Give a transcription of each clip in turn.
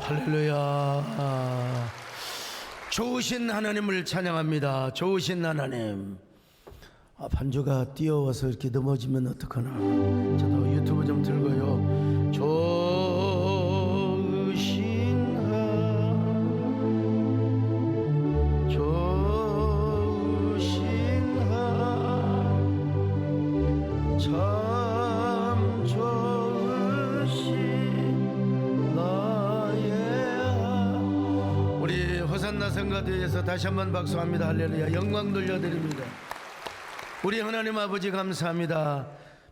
할렐루야. 좋으신 하나님을 찬양합니다. 좋으신 하나님. 반주가 뛰어와서 이렇게 넘어지면 어떡하나. 저도 유튜브 좀 들고요. 좋으신 하나님, 좋으신 하나님, 참 좋으신 나의 하나님. 우리 호산나 성가대에서 다시 한번 박수합니다. 할렐루야. 영광 돌려드립니다. 우리 하나님 아버지 감사합니다.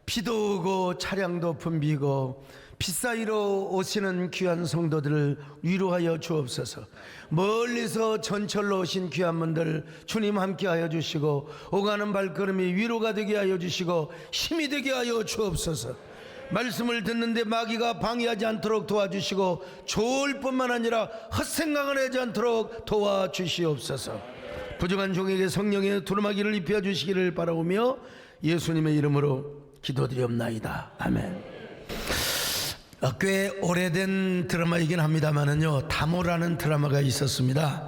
비도 오고 차량도 붐비고 빛 사이로 오시는 귀한 성도들을 위로하여 주옵소서. 멀리서 전철로 오신 귀한 분들 주님 함께하여 주시고 오가는 발걸음이 위로가 되게 하여 주시고 힘이 되게 하여 주옵소서. 말씀을 듣는데 마귀가 방해하지 않도록 도와주시고 좋을 뿐만 아니라 헛생각을 하지 않도록 도와주시옵소서. 부족한 종에게 성령의 두루마기를 입혀 주시기를 바라오며 예수님의 이름으로 기도드리옵나이다. 아멘. 꽤 오래된 드라마이긴 합니다만은요, 다모라는 드라마가 있었습니다.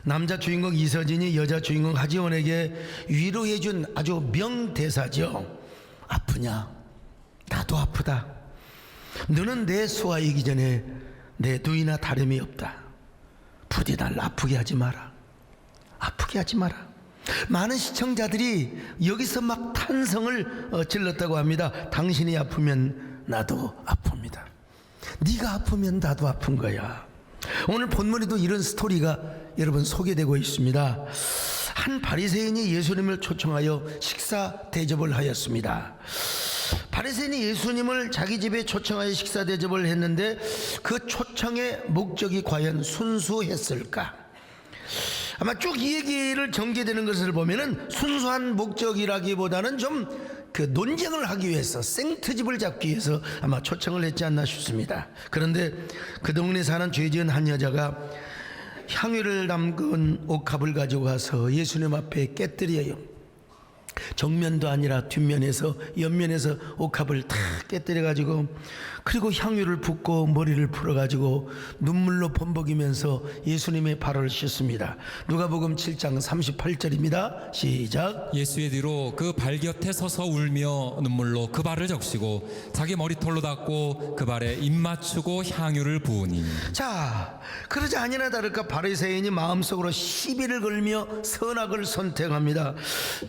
남자 주인공 이서진이 여자 주인공 하지원에게 위로해준 아주 명대사죠. 아프냐? 나도 아프다. 너는 내 수아이기 전에 내 누이나 다름이 없다. 부디 날 아프게 하지 마라. 아프게 하지 마라. 많은 시청자들이 여기서 막 탄성을 질렀다고 합니다. 당신이 아프면 나도 아픕니다. 네가 아프면 나도 아픈 거야. 오늘 본문에도 이런 스토리가 여러분 소개되고 있습니다. 한 바리새인이 예수님을 초청하여 식사 대접을 하였습니다. 바리새인이 예수님을 자기 집에 초청하여 식사 대접을 했는데 그 초청의 목적이 과연 순수했을까? 아마 쭉 이 얘기를 전개되는 것을 보면은 순수한 목적이라기보다는 좀 그 논쟁을 하기 위해서 생트집을 잡기 위해서 아마 초청을 했지 않나 싶습니다. 그런데 그 동네 사는 죄 지은 한 여자가 향유를 담근 옥합을 가지고 가서 예수님 앞에 깨뜨려요. 정면도 아니라 뒷면에서 옆면에서 옥합을 다 깨뜨려 가지고 그리고 향유를 붓고 머리를 풀어 가지고 눈물로 범벅이면서 예수님의 발을 씻습니다. 누가복음 7장 38절입니다. 시작. 예수의 뒤로 그 발 곁에 서서 울며 눈물로 그 발을 적시고 자기 머리털로 닦고 그 발에 입 맞추고 향유를 부으니. 자, 그러지 아니나 다를까 바리새인이 마음속으로 시비를 걸며 선악을 선택합니다.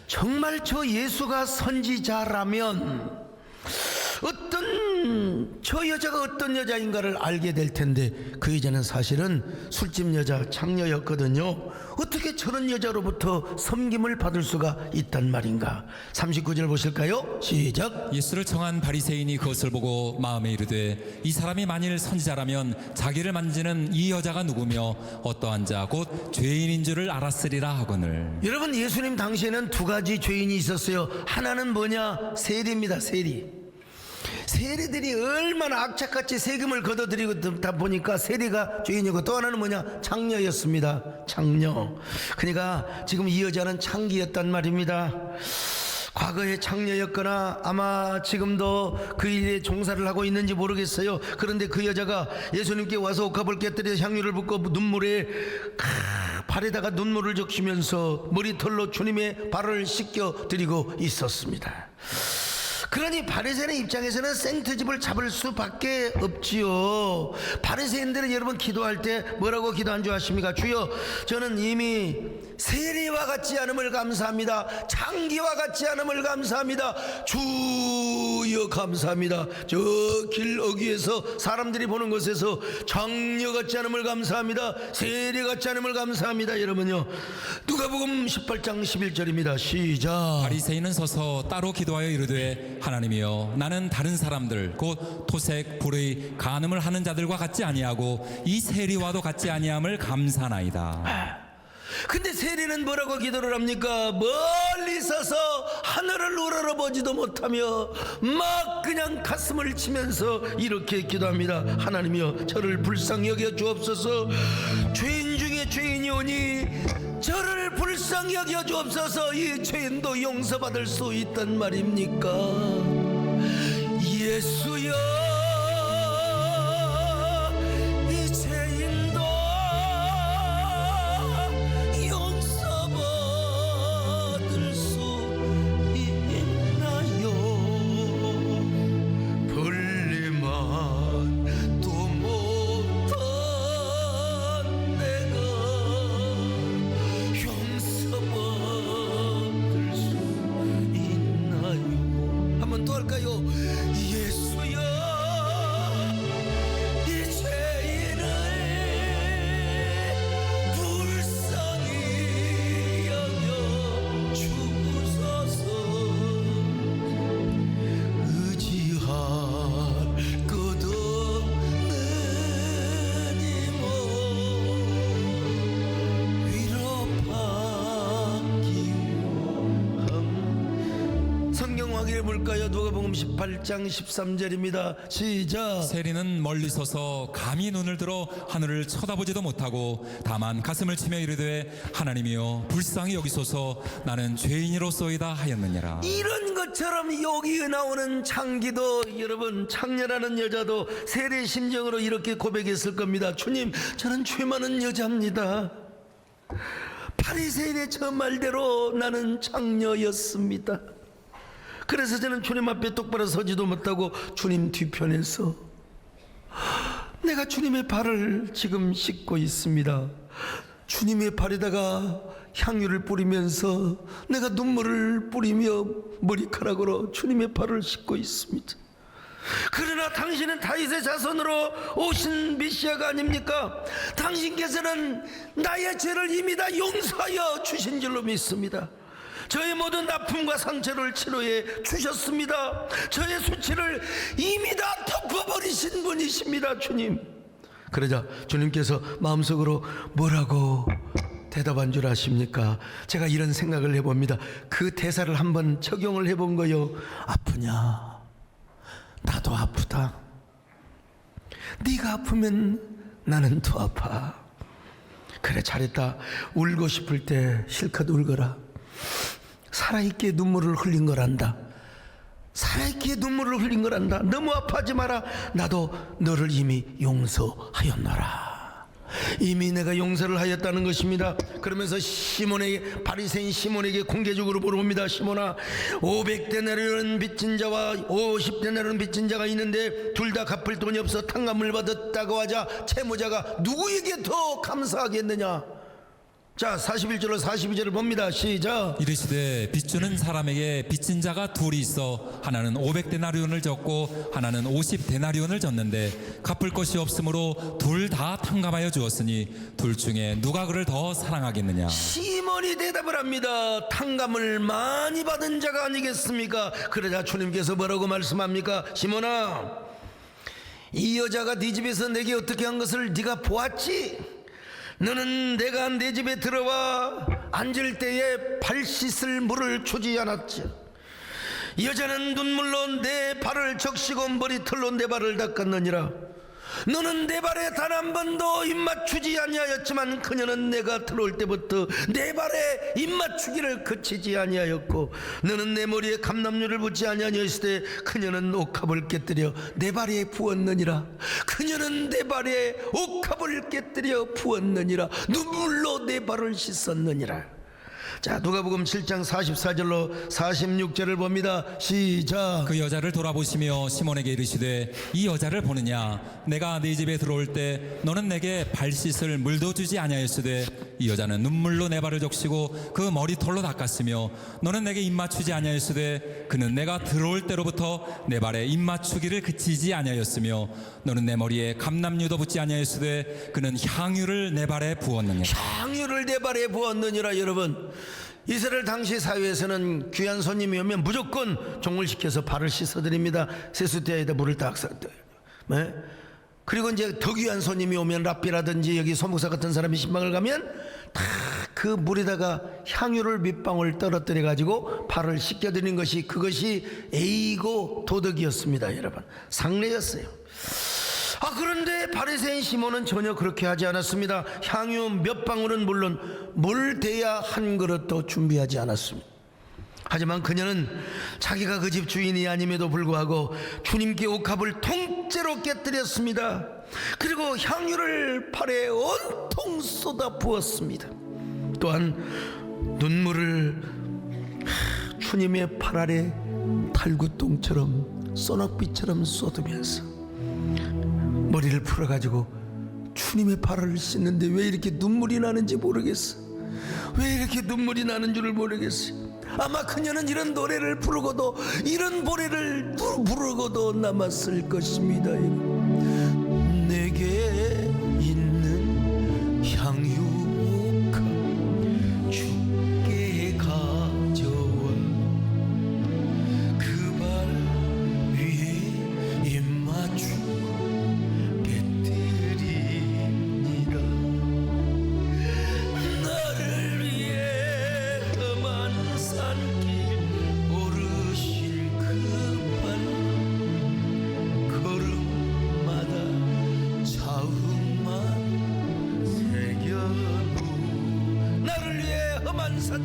정말 저 예수가 선지자라면 저 여자가 어떤 여자인가를 알게 될 텐데 그 여자는 사실은 술집 여자 창녀였거든요. 어떻게 저런 여자로부터 섬김을 받을 수가 있단 말인가. 39절 보실까요? 시작. 예수를 청한 바리새인이 그것을 보고 마음에 이르되 이 사람이 만일 선지자라면 자기를 만지는 이 여자가 누구며 어떠한 자 곧 죄인인 줄을 알았으리라 하거늘. 여러분, 예수님 당시에는 두 가지 죄인이 있었어요. 하나는 뭐냐? 세리입니다. 세리들이 얼마나 악착같이 세금을 걷어들이다 보니까 세리가 죄인이고, 또 하나는 뭐냐? 창녀였습니다. 창녀. 그러니까 지금 이 여자는 창기였단 말입니다. 과거에 창녀였거나 아마 지금도 그 일에 종사를 하고 있는지 모르겠어요. 그런데 그 여자가 예수님께 와서 옥합을 깨뜨려 향유를 붓고 눈물에 발에다가 눈물을 적시면서 머리털로 주님의 발을 씻겨 드리고 있었습니다. 그러니 바리새인의 입장에서는 생트집을 잡을 수밖에 없지요. 바리새인들은 여러분 기도할 때 뭐라고 기도한 줄 아십니까? 주여, 저는 이미 세리와 같지 않음을 감사합니다. 창기와 같지 않음을 감사합니다. 주여 감사합니다. 저 길 어귀에서 사람들이 보는 곳에서 창녀 같지 않음을 감사합니다. 세리 같지 않음을 감사합니다. 여러분요, 누가복음 18장 11절입니다. 시작. 바리새인은 서서 따로 기도하여 이르되 하나님이여, 나는 다른 사람들 곧 토색 불의 간음을 하는 자들과 같지 아니하고 이 세리와도 같지 아니함을 감사나이다. 근데 세리는 뭐라고 기도를 합니까? 멀리 서서 하늘을 우러러보지도 못하며 막 그냥 가슴을 치면서 이렇게 기도합니다. 하나님이여, 저를 불쌍히 여겨 주옵소서. 죄인 중에 죄인이오니 저를 불쌍히 여겨 주옵소서. 이 죄인도 용서받을 수 있단 말입니까? 예수여, 이 죄인 정확히 볼까요? 누가복음 18장 13절입니다. 시작. 세리는 멀리 서서 감히 눈을 들어 하늘을 쳐다보지도 못하고 다만 가슴을 치며 이르되 하나님이여 불쌍히 여기소서 나는 죄인이로소이다 하였느니라. 이런 것처럼 여기 나오는 창기도 여러분 창녀라는 여자도 세례 심정으로 이렇게 고백했을 겁니다. 주님, 저는 죄 많은 여자입니다. 바리새인의 저 말대로 나는 창녀였습니다. 그래서 저는 주님 앞에 똑바로 서지도 못하고 주님 뒤편에서 내가 주님의 발을 지금 씻고 있습니다. 주님의 발에다가 향유를 뿌리면서 내가 눈물을 뿌리며 머리카락으로 주님의 발을 씻고 있습니다. 그러나 당신은 다윗의 자손으로 오신 메시아가 아닙니까? 당신께서는 나의 죄를 이미 다 용서하여 주신 줄로 믿습니다. 저의 모든 아픔과 상처를 치료해 주셨습니다. 저의 수치를 이미 다 덮어버리신 분이십니다, 주님. 그러자 주님께서 마음속으로 뭐라고 대답한 줄 아십니까? 제가 이런 생각을 해봅니다. 그 대사를 한번 적용을 해본 거요. 아프냐? 나도 아프다. 네가 아프면 나는 더 아파. 그래, 잘했다. 울고 싶을 때 실컷 울거라. 살아있기에 눈물을 흘린 거란다. 살아있기에 눈물을 흘린 거란다. 너무 아파하지 마라. 나도 너를 이미 용서하였노라. 이미 내가 용서를 하였다는 것입니다. 그러면서 시몬에게, 바리새인 시몬에게 공개적으로 물어봅니다. 시몬아, 500데나리온 빚진 자와 50데나리온 빚진 자가 있는데 둘 다 갚을 돈이 없어 탕감을 받았다고 하자 채무자가 누구에게 더 감사하겠느냐? 자, 41절로 42절을 봅니다. 시작. 이르시되 빚주는 사람에게 빚진 자가 둘이 있어 하나는 500데나리온을 졌고 하나는 50데나리온을 졌는데 갚을 것이 없으므로 둘 다 탕감하여 주었으니 둘 중에 누가 그를 더 사랑하겠느냐? 시몬이 대답을 합니다. 탕감을 많이 받은 자가 아니겠습니까? 그러자 주님께서 뭐라고 말씀합니까? 시몬아, 이 여자가 네 집에서 내게 어떻게 한 것을 네가 보았지? 너는 내가 내 집에 들어와 앉을 때에 발 씻을 물을 주지 않았지. 여자는 눈물로 내 발을 적시고 머리털로 내 발을 닦았느니라. 너는 내 발에 단 한 번도 입맞추지 아니하였지만 그녀는 내가 들어올 때부터 내 발에 입맞추기를 그치지 아니하였고 너는 내 머리에 감람류를 붓지 아니하였을 때 그녀는 옥합을 깨뜨려 내 발에 부었느니라. 그녀는 내 발에 옥합을 깨뜨려 부었느니라. 눈물로 내 발을 씻었느니라. 자, 누가복음 7장 44절로 46절을 봅니다. 시작. 그 여자를 돌아보시며 시몬에게 이르시되 이 여자를 보느냐? 내가 네 집에 들어올 때 너는 내게 발 씻을 물도 주지 아니하였으되 이 여자는 눈물로 내 발을 적시고 그 머리털로 닦았으며 너는 내게 입맞추지 아니하였으되 그는 내가 들어올 때로부터 내 발에 입맞추기를 그치지 아니하였으며 너는 내 머리에 감람류도 붓지 아니하였으되 그는 향유를 내 발에 부었느니라. 향유를 내 발에 부었느니라. 여러분, 이스라엘 당시 사회에서는 귀한 손님이 오면 무조건 종을 시켜서 발을 씻어드립니다. 세수대에다 물을 딱 쏟아요. 네? 그리고 이제 더 귀한 손님이 오면 랍비라든지 여기 소목사 같은 사람이 신방을 가면 다 그 물에다가 향유를 몇 방울 떨어뜨려 가지고 발을 씻겨드리는 것이, 그것이 A고 도덕이었습니다. 여러분, 상례였어요. 그런데 바리새인 시몬은 전혀 그렇게 하지 않았습니다. 향유 몇 방울은 물론 물 대야 한 그릇도 준비하지 않았습니다. 하지만 그녀는 자기가 그 집 주인이 아님에도 불구하고 주님께 옥합을 통째로 깨뜨렸습니다. 그리고 향유를 발에 온통 쏟아 부었습니다. 또한 눈물을 주님의 팔 아래 탈구똥처럼 소낙비처럼 쏟으면서 머리를 풀어가지고 주님의 발을 씻는데 왜 이렇게 눈물이 나는지 모르겠어. 왜 이렇게 눈물이 나는 줄을 모르겠어. 아마 그녀는 이런 노래를 부르고도, 이런 노래를 부르고도 남았을 것입니다. 내게 있는 향유 옥합 주께 가져와 그 발 위에 입 맞추고 깨뜨립니다. 나를 위해 험한 산길 오르신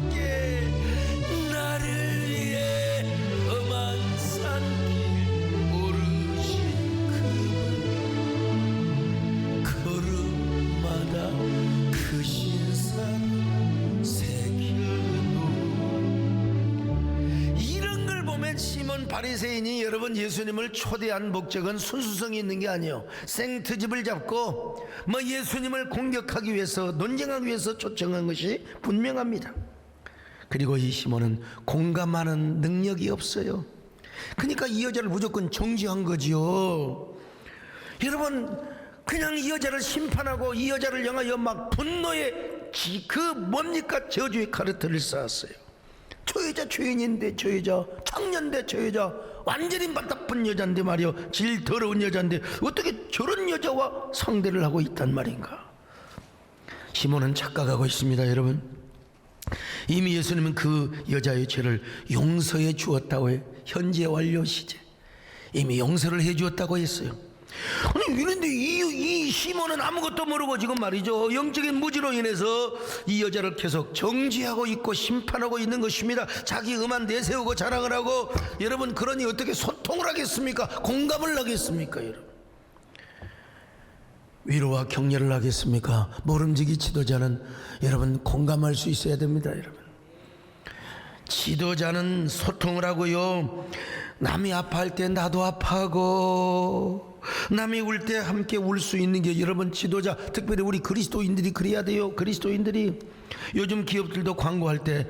주셨기에 나를 위해 험한 산길 오르신 그분 걸음마다 크신 사랑 새겨놓. 이런 걸 보면 시몬 바리새인이 여러분 예수님을 초대한 목적은 순수성이 있는 게 아니에요. 생트집을 잡고 뭐 예수님을 공격하기 위해서, 논쟁하기 위해서 초청한 것이 분명합니다. 그리고 이 시몬은 공감하는 능력이 없어요. 그러니까 이 여자를 무조건 정죄한 거지요. 여러분, 그냥 이 여자를 심판하고 이 여자를 향하여 막 분노의 그 뭡니까 저주의 카르텔을 쌓았어요. 저 여자 죄인인데, 저 여자 청년인데, 저 여자 완전히 맞다쁜 여자인데 말이요, 질 더러운 여자인데 어떻게 저런 여자와 상대를 하고 있단 말인가. 시몬은 착각하고 있습니다. 여러분, 이미 예수님은 그 여자의 죄를 용서해 주었다고 해요. 현재 완료 시제 이미 용서를 해 주었다고 했어요. 아니, 그런데 이 시몬은 아무것도 모르고 지금 말이죠, 영적인 무지로 인해서 이 여자를 계속 정죄하고 있고 심판하고 있는 것입니다. 자기 음안 내세우고 자랑을 하고. 여러분, 그러니 어떻게 소통을 하겠습니까? 공감을 하겠습니까? 여러분, 위로와 격려를 하겠습니까? 모름지기 지도자는 여러분 공감할 수 있어야 됩니다. 여러분, 지도자는 소통을 하고요, 남이 아파할 때 나도 아파하고, 남이 울 때 함께 울 수 있는 게 여러분 지도자, 특별히 우리 그리스도인들이 그래야 돼요. 그리스도인들이 요즘 기업들도 광고할 때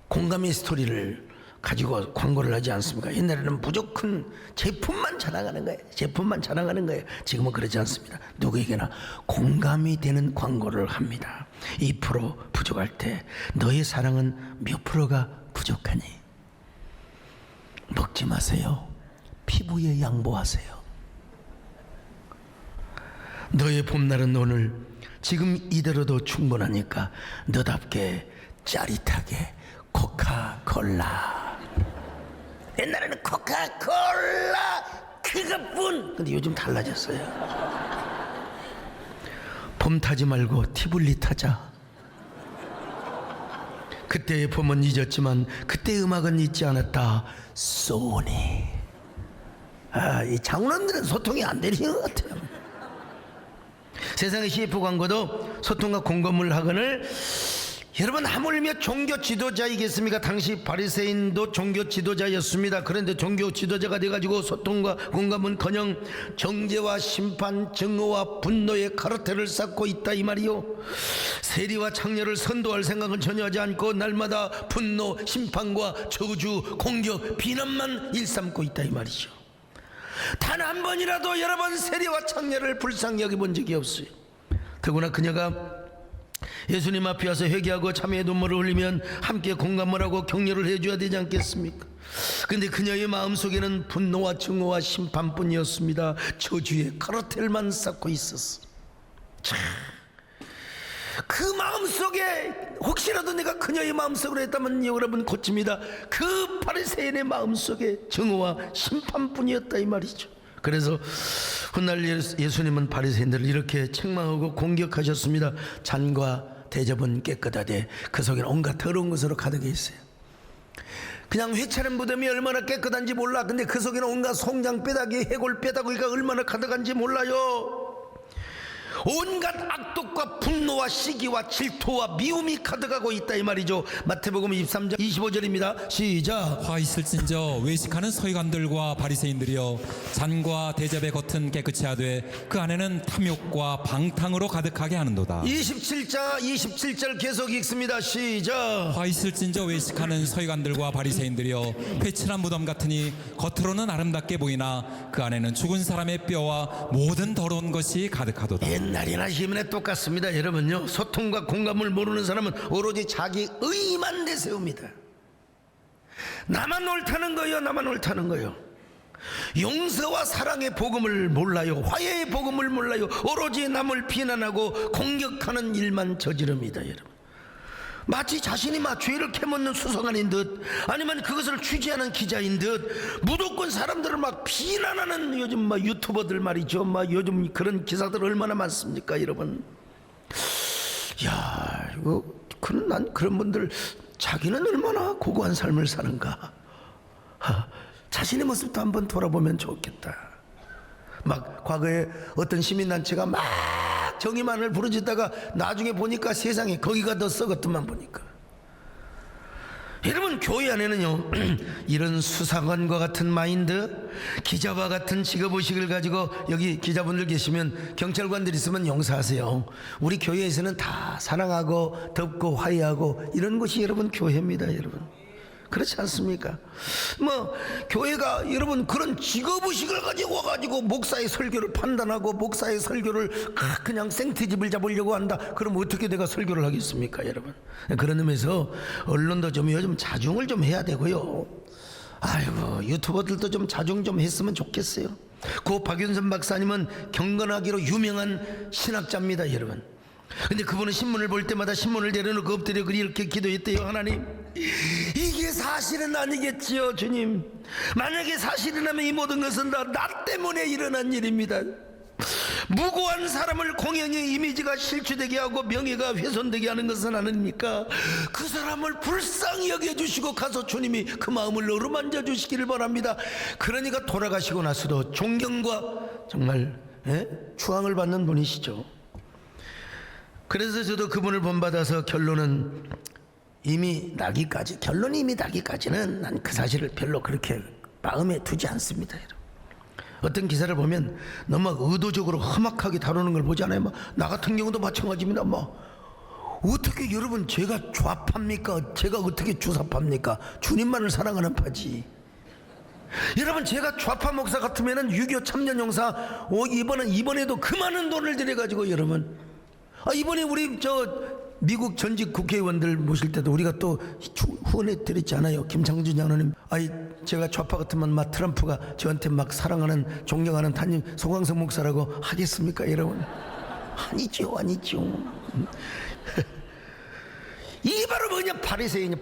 공감의 스토리를 가지고 광고를 하지 않습니까? 옛날에는 무조건 제품만 자랑하는 거예요. 제품만 자랑하는 거예요. 지금은 그러지 않습니다. 누구에게나 공감이 되는 광고를 합니다. 2% 부족할 때 너의 사랑은 몇 프로가 부족하니? 먹지 마세요. 피부에 양보하세요. 너의 봄날은 오늘 지금 이대로도 충분하니까 너답게 짜릿하게 코카콜라. 옛날에는 코카콜라 그것뿐. 근데 요즘 달라졌어요. 봄 타지 말고 티블리 타자. 그때의 봄은 잊었지만 그때의 음악은 잊지 않았다. 소니. 이 장로님들은 소통이 안 되는 것 같아요. 세상의 CF 광고도 소통과 공감을 하거늘. 여러분, 하물며 종교 지도자이겠습니까? 당시 바리새인도 종교 지도자였습니다. 그런데 종교 지도자가 돼가지고 소통과 공감은커녕 정죄와 심판, 증오와 분노의 카르텔을 쌓고 있다 이 말이요. 세리와 창녀를 선도할 생각은 전혀 하지 않고 날마다 분노, 심판과 저주, 공격, 비난만 일삼고 있다 이 말이죠. 단 한 번이라도 여러분 세리와 창녀를 불쌍히 여겨본 적이 없어요. 더구나 그녀가 예수님 앞에 와서 회개하고 참회의 눈물을 흘리면 함께 공감을 하고 격려를 해줘야 되지 않겠습니까? 근데 그녀의 마음속에는 분노와 증오와 심판뿐이었습니다. 저주의 카르텔만 쌓고 있었어. 참, 그 마음속에 혹시라도 내가 그녀의 마음속으로 했다면 여러분 고칩니다. 그 바리새인의 마음속에 증오와 심판뿐이었다 이 말이죠. 그래서 훗날 예수님은 바리새인들을 이렇게 책망하고 공격하셨습니다. 잔과 대접은 깨끗하되 그 속에는 온갖 더러운 것으로 가득해 있어요. 그냥 회차는 무덤이 얼마나 깨끗한지 몰라. 근데 그 속에는 온갖 송장 빼다기, 해골 빼다기가 얼마나 가득한지 몰라요. 온갖 악독과 분노와 시기와 질투와 미움이 가득하고 있다 이 말이죠. 마태복음 23장 25절입니다. 시작. 화 있을진저 외식하는 서기관들과 바리새인들이여, 잔과 대접의 겉은 깨끗이 하되 그 안에는 탐욕과 방탕으로 가득하게 하는도다. 27절 계속 읽습니다. 시작. 화 있을진저 외식하는 서기관들과 바리새인들이여, 회칠한 무덤 같으니 겉으로는 아름답게 보이나 그 안에는 죽은 사람의 뼈와 모든 더러운 것이 가득하도다. 옛날이나 지금이나 똑같습니다. 여러분요, 소통과 공감을 모르는 사람은 오로지 자기 의만 내세웁니다. 나만 옳다는 거예요. 나만 옳다는 거예요. 용서와 사랑의 복음을 몰라요. 화해의 복음을 몰라요. 오로지 남을 비난하고 공격하는 일만 저지릅니다. 여러분, 마치 자신이 막 죄를 캐묻는 수사관인 듯, 아니면 그것을 취재하는 기자인 듯 무조건 사람들을 막 비난하는 요즘 막 유튜버들 말이죠. 막 요즘 그런 기사들 얼마나 많습니까, 여러분? 야, 이거 난 그런 분들 자기는 얼마나 고고한 삶을 사는가, 자신의 모습도 한번 돌아보면 좋겠다. 막 과거에 어떤 시민단체가 막 정의만을 부르짖다가 나중에 보니까 세상에 거기가 더 썩었더만 보니까. 여러분, 교회 안에는요 이런 수사관과 같은 마인드, 기자와 같은 직업의식을 가지고, 여기 기자분들 계시면 경찰관들 있으면 용서하세요. 우리 교회에서는 다 사랑하고 덥고 화해하고 이런 것이 여러분 교회입니다. 여러분, 그렇지 않습니까? 뭐 교회가 여러분 그런 직업의식을 가지고 와가지고 목사의 설교를 판단하고 목사의 설교를 그냥 생트집을 잡으려고 한다, 그럼 어떻게 내가 설교를 하겠습니까? 여러분, 그런 의미에서 언론도 좀 요즘 자중을 좀 해야 되고요. 아이고, 유튜버들도 좀 자중 좀 했으면 좋겠어요. 고 박윤선 박사님은 경건하기로 유명한 신학자입니다. 여러분, 근데 그분은 신문을 볼 때마다 신문을 내려놓고 엎드려 이렇게 기도했대요. 하나님, 이게 사실은 아니겠지요 주님. 만약에 사실이라면 이 모든 것은 다 나 때문에 일어난 일입니다. 무고한 사람을 공연의 이미지가 실추되게 하고 명예가 훼손되게 하는 것은 아닙니까? 그 사람을 불쌍히 여겨주시고 가서 주님이 그 마음을 어루만져 주시기를 바랍니다. 그러니까 돌아가시고 나서도 존경과 정말 추앙을 받는 분이시죠. 그래서 저도 그분을 본받아서 결론이 이미 나기까지는 난 그 사실을 별로 그렇게 마음에 두지 않습니다. 여러분, 어떤 기사를 보면 너무 의도적으로 험악하게 다루는 걸 보잖아요. 나 같은 경우도 마찬가지입니다. 어떻게 여러분 제가 좌파입니까? 제가 어떻게 주사파입니까? 주님만을 사랑하는 파지. 여러분, 제가 좌파 목사 같으면은 6.25 참전용사 이번에도 그 많은 돈을 들여가지고 여러분, 이번에 우리 미국 전직 국회의원들 모실 때도 우리가 또 후원해 드렸잖아요. 김창준 장로님. 제가 좌파 같으면 막 트럼프가 저한테 막 사랑하는 존경하는 담임 송광석 목사라고 하겠습니까? 여러분, 아니죠. 이 바로 뭐냐, 바리새인.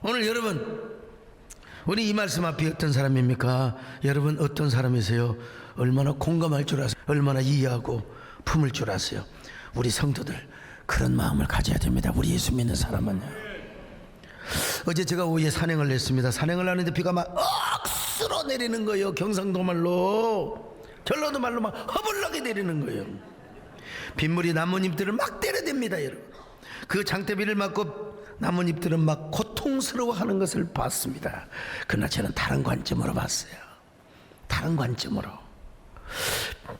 오늘 여러분, 우리 이 말씀 앞에 어떤 사람입니까? 여러분, 어떤 사람이세요? 얼마나 공감할 줄 아세요? 얼마나 이해하고 품을 줄 아세요? 우리 성도들 그런 마음을 가져야 됩니다. 우리 예수 믿는 사람은요. 어제 제가 오후에 산행을 했습니다. 산행을 하는데 비가 막 억수로 내리는 거예요. 경상도 말로, 전라도 말로 막 허벌나게 내리는 거예요. 빗물이 나뭇잎들을 막 때려댑니다. 여러분, 그 장대비를 맞고 나뭇잎들은 막 고통스러워하는 것을 봤습니다. 그러나 저는 다른 관점으로 봤어요. 다른 관점으로.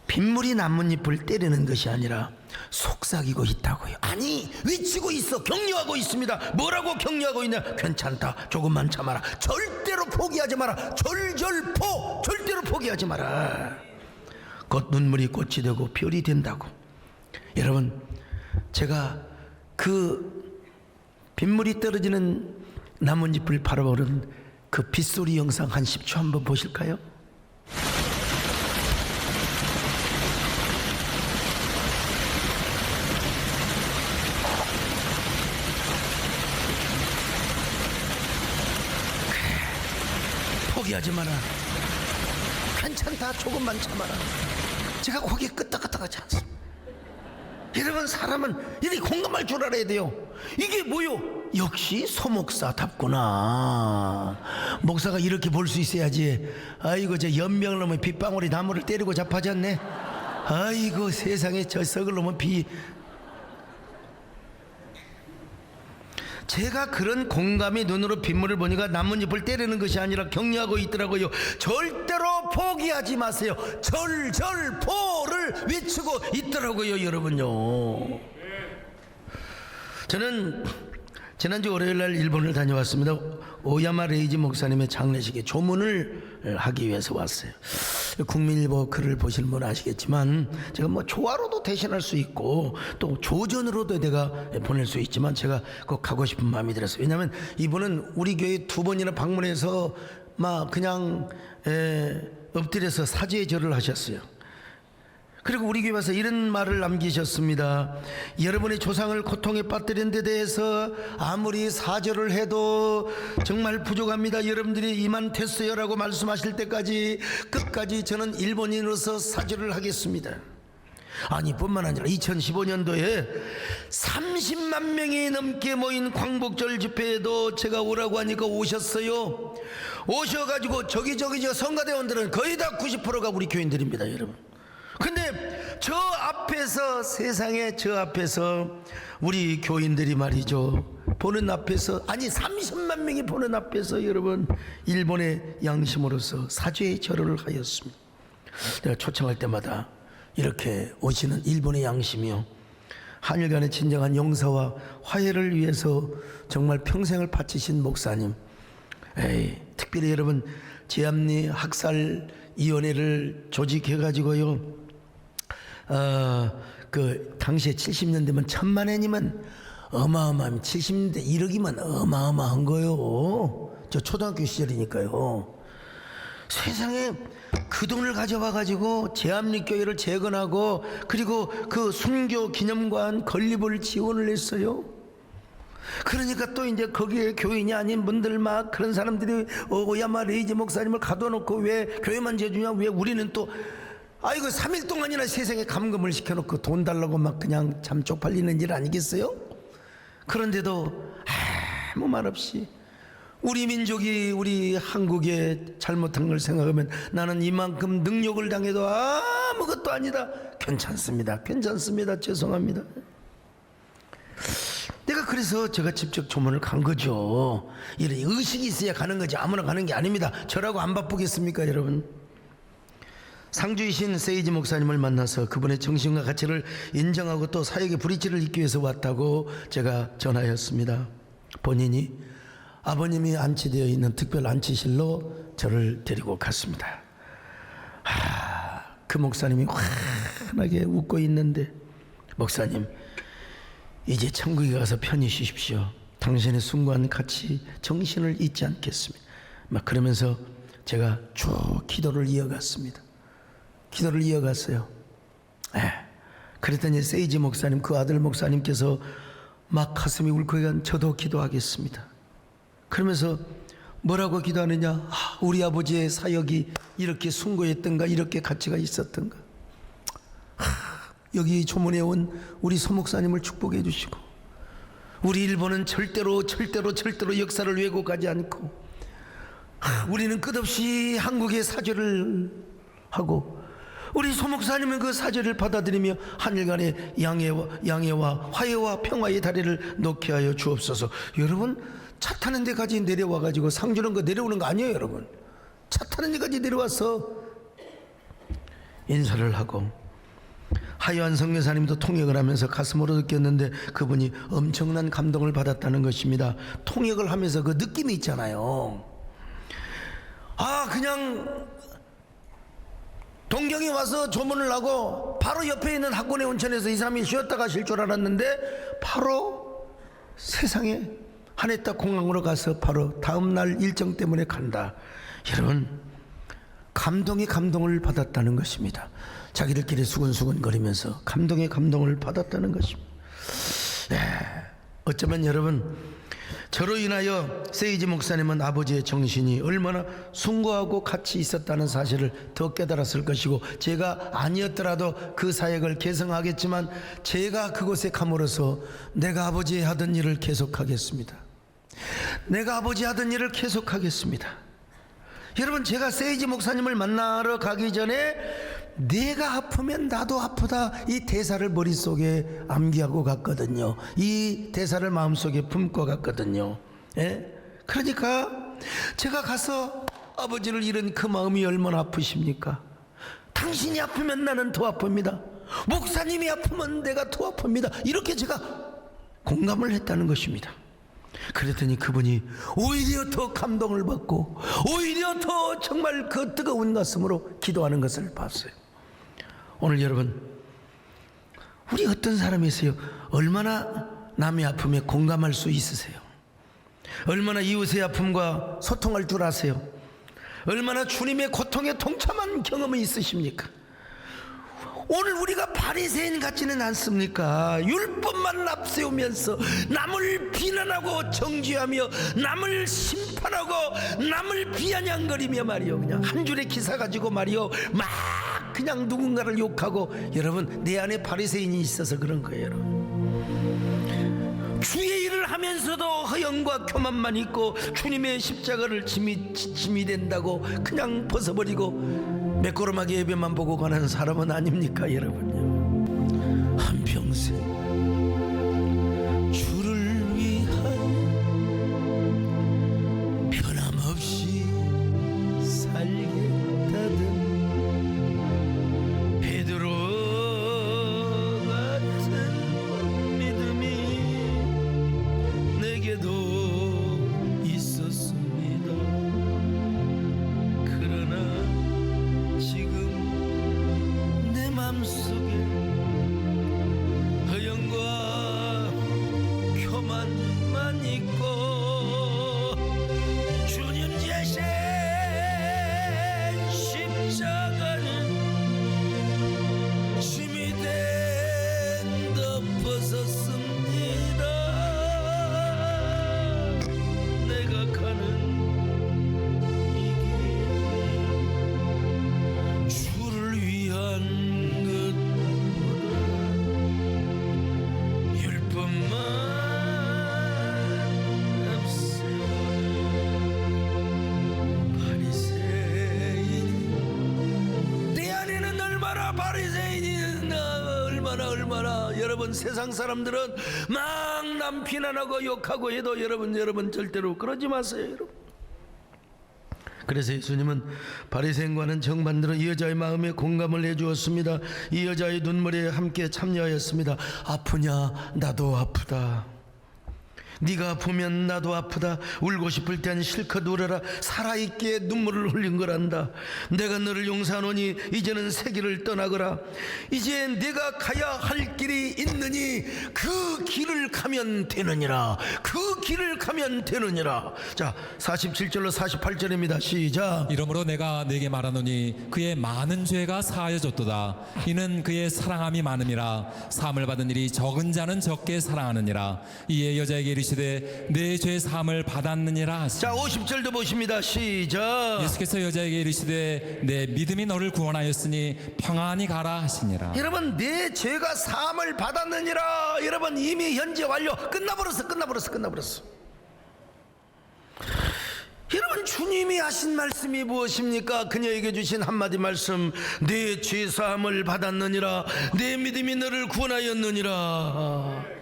빗물이 나뭇잎을 때리는 것이 아니라 속삭이고 있다고요. 아니, 외치고 있어. 격려하고 있습니다. 뭐라고 격려하고 있냐? 괜찮다, 조금만 참아라, 절대로 포기하지 마라, 절대로 포기하지 마라. 곧 눈물이 꽃이 되고 별이 된다고. 여러분, 제가 그 빗물이 떨어지는 나뭇잎을 바라보는 그 빗소리 영상 한 10초 한번 보실까요? 포기하지 마라, 괜찮다, 조금만 참아라. 제가 거기에 끄떡끄떡하지 않습니다. 여러분, 사람은 이렇게 공감할 줄 알아야 돼요. 이게 뭐요? 역시 소목사답구나. 목사가 이렇게 볼 수 있어야지. 아이고, 저 연병을 넘어 빗방울이 나무를 때리고 자빠졌네. 아이고, 세상에 저 썩을 놈은 비. 제가 그런 공감의 눈으로 빗물을 보니까 나뭇잎을 때리는 것이 아니라 격려하고 있더라고요. 절대로 포기하지 마세요. 절절포를 외치고 있더라고요. 여러분요, 저는 지난주 월요일날 일본을 다녀왔습니다. 오야마 레이지 목사님의 장례식에 조문을 하기 위해서 왔어요. 국민일보 글을 보실 분 아시겠지만, 제가 뭐 조화로도 대신할 수 있고 또 조전으로도 내가 보낼 수 있지만 제가 꼭 가고 싶은 마음이 들었어요. 왜냐하면 이분은 우리 교회 2번이나 방문해서 막 그냥 엎드려서 사죄의 절을 하셨어요. 그리고 우리 교회 와서 이런 말을 남기셨습니다. 여러분의 조상을 고통에 빠뜨린 데 대해서 아무리 사죄를 해도 정말 부족합니다. 여러분들이 이만됐어요 라고 말씀하실 때까지 끝까지 저는 일본인으로서 사죄를 하겠습니다. 아니 뿐만 아니라 2015년도에 30만 명이 넘게 모인 광복절 집회에도 제가 오라고 하니까 오셨어요. 오셔가지고 저기 저 성가대원들은 거의 다 90%가 우리 교인들입니다, 여러분. 근데 저 앞에서, 세상에 저 앞에서 우리 교인들이 말이죠, 보는 앞에서, 아니 30만 명이 보는 앞에서 여러분, 일본의 양심으로서 사죄의 절호를 하였습니다. 내가 초청할 때마다 이렇게 오시는 일본의 양심이요, 한일 간의 진정한 용서와 화해를 위해서 정말 평생을 바치신 목사님, 특별히 여러분 제암리 학살위원회를 조직해가지고요, 그 당시에 70년대면 1000만 원이면 어마어마한, 70년대 1억이면 어마어마한 거요. 저 초등학교 시절이니까요. 세상에 그 돈을 가져와 가지고 제암리 교회를 재건하고, 그리고 그 순교 기념관 건립을 지원을 했어요. 그러니까 또 이제 거기에 교인이 아닌 분들 막 그런 사람들이 오야마 레이지 목사님을 가둬놓고 왜 교회만 재주냐, 왜 우리는 또 아이고 3일 동안이나 세상에 감금을 시켜놓고 돈 달라고 막 그냥 참 쪽팔리는 일 아니겠어요? 그런데도 아무 말 없이 우리 민족이, 우리 한국에 잘못한 걸 생각하면 나는 이만큼 능욕을 당해도 아무것도 아니다, 괜찮습니다, 괜찮습니다, 죄송합니다. 내가 그래서 제가 직접 조문을 간 거죠. 이런 의식이 있어야 가는 거지, 아무나 가는 게 아닙니다. 저라고 안 바쁘겠습니까, 여러분? 상주이신 세이지 목사님을 만나서 그분의 정신과 가치를 인정하고 또 사역의 브릿지를 잇기 위해서 왔다고 제가 전하였습니다. 본인이 아버님이 안치되어 있는 특별 안치실로 저를 데리고 갔습니다. 그 목사님이 환하게 웃고 있는데, 목사님 이제 천국에 가서 편히 쉬십시오. 당신의 숭고한 가치 정신을 잊지 않겠습니다. 막 그러면서 제가 쭉 기도를 이어갔습니다. 기도를 이어갔어요. 그랬더니 세이지 목사님, 그 아들 목사님께서 막 가슴이 울컥한, 저도 기도하겠습니다. 그러면서 뭐라고 기도하느냐, 우리 아버지의 사역이 이렇게 숭고했던가, 이렇게 가치가 있었던가. 여기 조문에 온 우리 소 목사님을 축복해 주시고, 우리 일본은 절대로 역사를 왜곡하지 않고, 우리는 끝없이 한국의 사죄를 하고, 우리 소 목사님은 그 사죄를 받아들이며 한일 간의 양해와 화해와 평화의 다리를 놓게 하여 주옵소서. 여러분, 차 타는 데까지 내려와 가지고, 상주는 거 내려오는 거 아니에요, 여러분. 차 타는 데까지 내려와서 인사를 하고, 하요한 성교사님도 통역을 하면서 가슴으로 느꼈는데 그분이 엄청난 감동을 받았다는 것입니다. 통역을 하면서 그 느낌이 있잖아요. 그냥 동경에 와서 조문을 하고 바로 옆에 있는 학원의 온천에서 2, 3일 쉬었다 가실 줄 알았는데, 바로 세상에 하네타 공항으로 가서 바로 다음날 일정 때문에 간다. 여러분, 감동의 감동을 받았다는 것입니다. 자기들끼리 수근수근거리면서 감동의 감동을 받았다는 것입니다. 어쩌면 여러분, 저로 인하여 세이지 목사님은 아버지의 정신이 얼마나 숭고하고 가치 있었다는 사실을 더 깨달았을 것이고, 제가 아니었더라도 그 사역을 계승하겠지만, 제가 그곳에 감으로써 내가 아버지 하던 일을 계속하겠습니다. 내가 아버지 하던 일을 계속하겠습니다. 여러분, 제가 세이지 목사님을 만나러 가기 전에 내가 아프면 나도 아프다, 이 대사를 머릿속에 암기하고 갔거든요. 이 대사를 마음속에 품고 갔거든요. 그러니까 제가 가서 아버지를 잃은 그 마음이 얼마나 아프십니까? 당신이 아프면 나는 더 아픕니다. 목사님이 아프면 내가 더 아픕니다. 이렇게 제가 공감을 했다는 것입니다. 그랬더니 그분이 오히려 더 감동을 받고, 오히려 더 정말 그 뜨거운 가슴으로 기도하는 것을 봤어요. 오늘 여러분, 우리 어떤 사람이세요? 얼마나 남의 아픔에 공감할 수 있으세요? 얼마나 이웃의 아픔과 소통할 줄 아세요? 얼마나 주님의 고통에 동참한 경험이 있으십니까? 오늘 우리가 바리새인 같지는 않습니까? 율법만 앞세우면서 남을 비난하고 정죄하며 남을 심판하고 남을 비아냥거리며 말이요, 그냥 한 줄의 기사 가지고 말이요 막 그냥 누군가를 욕하고, 여러분 내 안에 바리새인이 있어서 그런 거예요. 여러분, 주의 일을 하면서도 허영과 교만만 있고 주님의 십자가를 짐이 된다고 그냥 벗어버리고 매끄러하게 예배만 보고 가는 사람은 아닙니까 여러분요. 한평생 주를 위하여 변함없이 살겠다던 베드로 같은 믿음이 내게도 있었습니다. 그러나 지금 내 맘속에 허영과 교만만 있고 주님 제신 십자가는 짐이 된 덮어섰습니다. 내가 가는 이 길 주를 위한 것보다 열 번만 앞세워 바리새인 내 안에는 얼마나 바리새인이 얼마나 여러분 세상 사람들은 막 남 비난하고 욕하고 해도 여러분 절대로 그러지 마세요 여러분. 그래서 예수님은 바리새인과는 정반대로 이 여자의 마음에 공감을 해주었습니다. 이 여자의 눈물에 함께 참여하였습니다. 아프냐? 나도 아프다. 네가 아프면 나도 아프다. 울고 싶을 땐 실컷 울어라. 살아있기에 눈물을 흘린 거란다. 내가 너를 용서하노니 이제는 세계를 떠나거라. 이제 내가 가야 할 길이 있느니 그 길을 가면 되느니라. 그 길을 가면 되느니라. 자 47절로 48절입니다. 시작. 이러므로 내가 네게 말하노니 그의 많은 죄가 사하여졌도다. 이는 그의 사랑함이 많음이라. 사함을 받은 일이 적은 자는 적게 사랑하느니라. 이에 여자에게 이르시되 내 죄 사함을 받았느니라 하시니. 자 50절도 보십니다. 시작. 예수께서 여자에게 이르시되 내 믿음이 너를 구원하였으니 평안히 가라 하시니라. 여러분 내 죄가 사함을 받았느니라. 여러분 이미 현재 완료. 끝나버렸어. 여러분 주님이 하신 말씀이 무엇입니까? 그녀에게 주신 한마디 말씀. 내 죄 사함을 받았느니라. 내 믿음이 너를 구원하였느니라.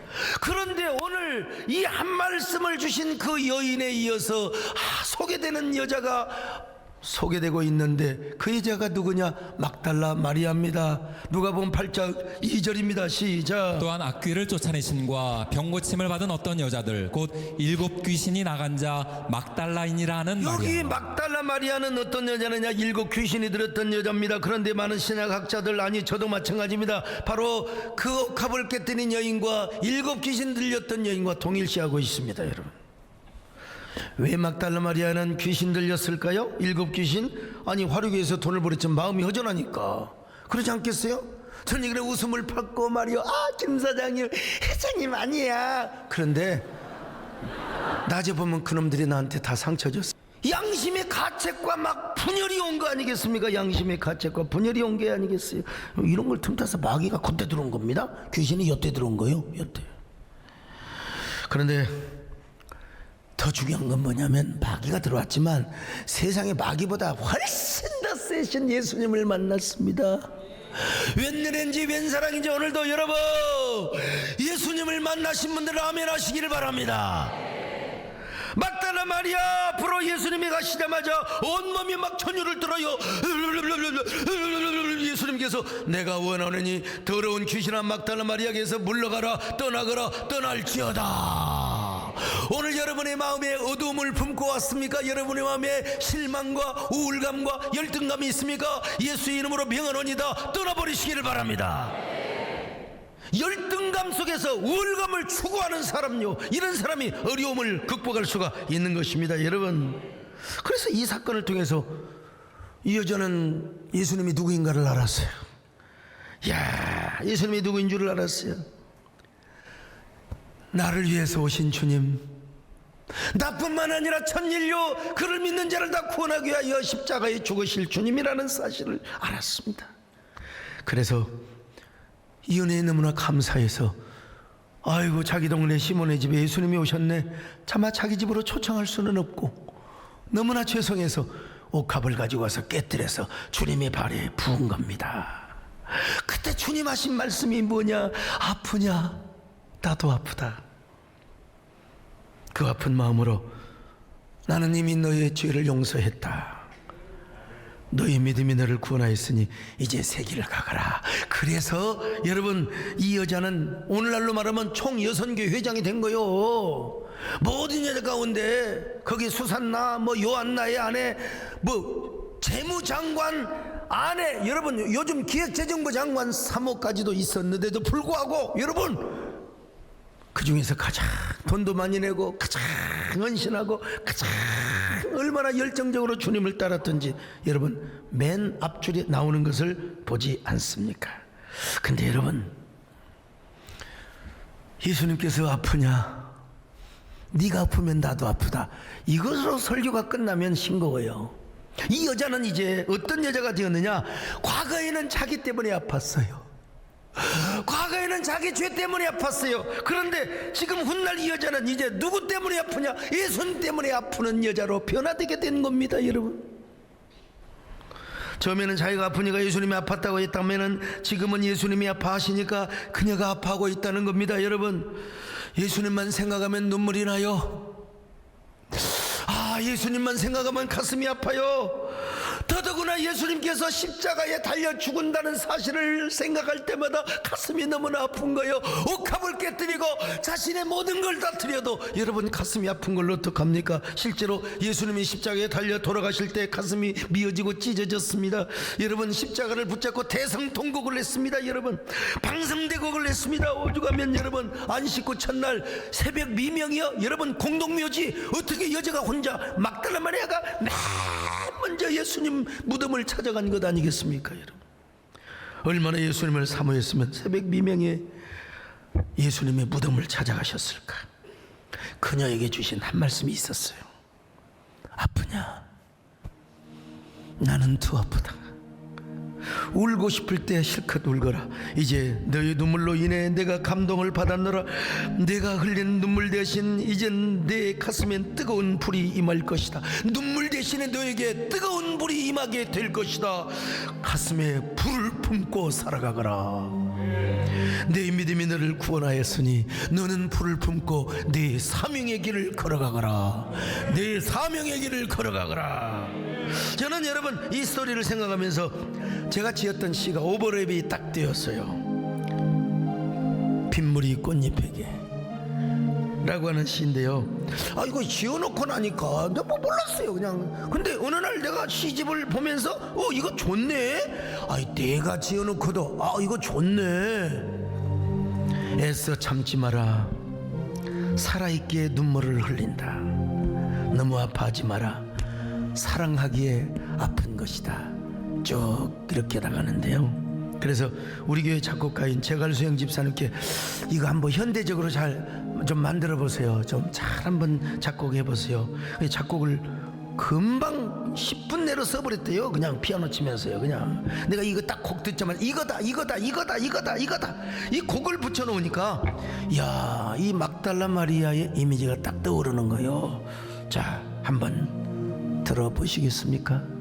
그런데 오늘 이 한 말씀을 주신 그 여인에 이어서 소개되는 여자가 소개되고 있는데 그 여자가 누구냐? 막달라 마리아입니다. 누가복음 8장 2절입니다. 시작. 또한 악귀를 쫓아내신과 병고침을 받은 어떤 여자들 곧 7 귀신이 나간 자 막달라인이라는 여기 마리아. 막달라 마리아는 어떤 여자느냐? 7 귀신이 들었던 여자입니다. 그런데 많은 신약학자들, 아니 저도 마찬가지입니다, 바로 그 옥합을 깨뜨린 여인과 7 귀신 들렸던 여인과 동일시하고 있습니다. 여러분 왜 막달라 마리아는 귀신 들렸을까요? 7 귀신? 아니 화류계에서 돈을 벌었지만 마음이 허전하니까 그러지 않겠어요? 저는 그래 웃음을 팠고 말이요, 김 사장님, 회장님 아니야. 그런데 낮에 보면 그놈들이 나한테 다 상처 줬어. 양심의 가책과 막 분열이 온 거 아니겠습니까? 양심의 가책과 분열이 온 게 아니겠어요? 이런 걸 틈타서 마귀가 그때 들어온 겁니다. 귀신이 여태 들어온 거예요. 여태. 그런데 더 중요한 건 뭐냐면 마귀가 들어왔지만 세상에 마귀보다 훨씬 더 세신 예수님을 만났습니다. 웬일인지 웬사랑인지 오늘도 여러분 예수님을 만나신 분들 아멘 하시기를 바랍니다. 막달라 마리아 앞으로 예수님이 가시자마자 온몸이 막 천유를 들어요. 예수님께서 내가 원하느니 더러운 귀신아 막달라 마리아에게서 물러가라. 떠나거라. 떠날지어다. 오늘 여러분의 마음에 어두움을 품고 왔습니까? 여러분의 마음에 실망과 우울감과 열등감이 있습니까? 예수 이름으로 명하노니다. 떠나버리시기를 바랍니다. 열등감 속에서 우울감을 추구하는 사람요, 이런 사람이 어려움을 극복할 수가 있는 것입니다. 여러분 그래서 이 사건을 통해서 이 여자는 예수님이 누구인가를 알았어요. 예수님이 누구인 줄을 알았어요. 나를 위해서 오신 주님, 나뿐만 아니라 천인류 그를 믿는 자를 다 구원하기 위하여 십자가에 죽으실 주님이라는 사실을 알았습니다. 그래서 이 은혜에 너무나 감사해서 아이고 자기 동네 시몬의 집에 예수님이 오셨네. 차마 자기 집으로 초청할 수는 없고 너무나 죄송해서 옥합을 가지고 와서 깨뜨려서 주님의 발에 부은 겁니다. 그때 주님 하신 말씀이 뭐냐? 아프냐? 나도 아프다. 그 아픈 마음으로 나는 이미 너의 죄를 용서했다. 너의 믿음이 너를 구원하였으니 이제 새 길을 가거라. 그래서 여러분 이 여자는 오늘날로 말하면 총여선교 회장이 된 거요. 모든 여자 가운데 거기 수산나 뭐 요한나의 아내 뭐 재무장관 아내 여러분 요즘 기획재정부 장관 사모까지도 있었는데도 불구하고 여러분 그 중에서 가장 돈도 많이 내고 가장 헌신하고 가장 얼마나 열정적으로 주님을 따랐던지 여러분 맨 앞줄에 나오는 것을 보지 않습니까? 근데 여러분 예수님께서 아프냐? 네가 아프면 나도 아프다. 이것으로 설교가 끝나면 싱거워요. 이 여자는 이제 어떤 여자가 되었느냐? 과거에는 자기 때문에 아팠어요. 과거에는 자기 죄 때문에 아팠어요. 그런데 지금 훗날 이 여자는 이제 누구 때문에 아프냐? 예수님 때문에 아프는 여자로 변화되게 된 겁니다. 여러분 처음에는 자기가 아프니까 예수님이 아팠다고 했다면은 지금은 예수님이 아파하시니까 그녀가 아파하고 있다는 겁니다. 여러분 예수님만 생각하면 눈물이 나요. 예수님만 생각하면 가슴이 아파요. 더더구나 예수님께서 십자가에 달려 죽은다는 사실을 생각할 때마다 가슴이 너무나 아픈 거예요. 옥합을 깨뜨리고 자신의 모든 걸 다 드려도 여러분 가슴이 아픈 걸로 어떡합니까? 실제로 예수님이 십자가에 달려 돌아가실 때 가슴이 미어지고 찢어졌습니다. 여러분 십자가를 붙잡고 대성통곡을 했습니다. 여러분 방성대곡을 했습니다. 오죽하면 여러분 안식구 첫날 새벽 미명이요. 여러분 공동묘지 어떻게 여자가 혼자 막달라 마리아가 맨 먼저 예수님 무덤을 찾아간 것 아니겠습니까? 여러분 얼마나 예수님을 사모했으면 새벽 미명에 예수님의 무덤을 찾아가셨을까? 그녀에게 주신 한 말씀이 있었어요. 아프냐? 나는 더 아프다. 울고 싶을 때 실컷 울거라. 이제 너의 눈물로 인해 내가 감동을 받았노라. 내가 흘린 눈물 대신 이젠 내 가슴엔 뜨거운 불이 임할 것이다. 눈물 대신에 너에게 뜨거운 불이 임하게 될 것이다. 가슴에 불을 품고 살아가거라. 내 믿음이 너를 구원하였으니 너는 불을 품고 내 사명의 길을 걸어가거라. 내 사명의 길을 걸어가거라. 저는 여러분 이 스토리를 생각하면서 제가 지었던 시가 오버랩이 딱 되었어요. 빗물이 꽃잎에게 라고 하는 시인데요. 이거 지어놓고 나니까 내가 뭐 몰랐어요 그냥. 근데 어느 날 내가 시집을 보면서 이거 좋네. 내가 지어놓고도 이거 좋네. 애써 참지 마라. 살아있기에 눈물을 흘린다. 너무 아파하지 마라. 사랑하기에 아픈 것이다. 쭉 이렇게 나가는데요. 그래서 우리 교회 작곡가인 제갈수영 집사님께 이거 한번 현대적으로 잘 좀 만들어 보세요. 좀 잘 한번 작곡해 보세요. 작곡을 금방 10분 내로 써버렸대요. 그냥 피아노 치면서요. 그냥 내가 이거 딱 곡 듣자마자 이거다 이 곡을 붙여놓으니까 이 막달라 마리아의 이미지가 딱 떠오르는 거예요. 자, 한번 들어보시겠습니까?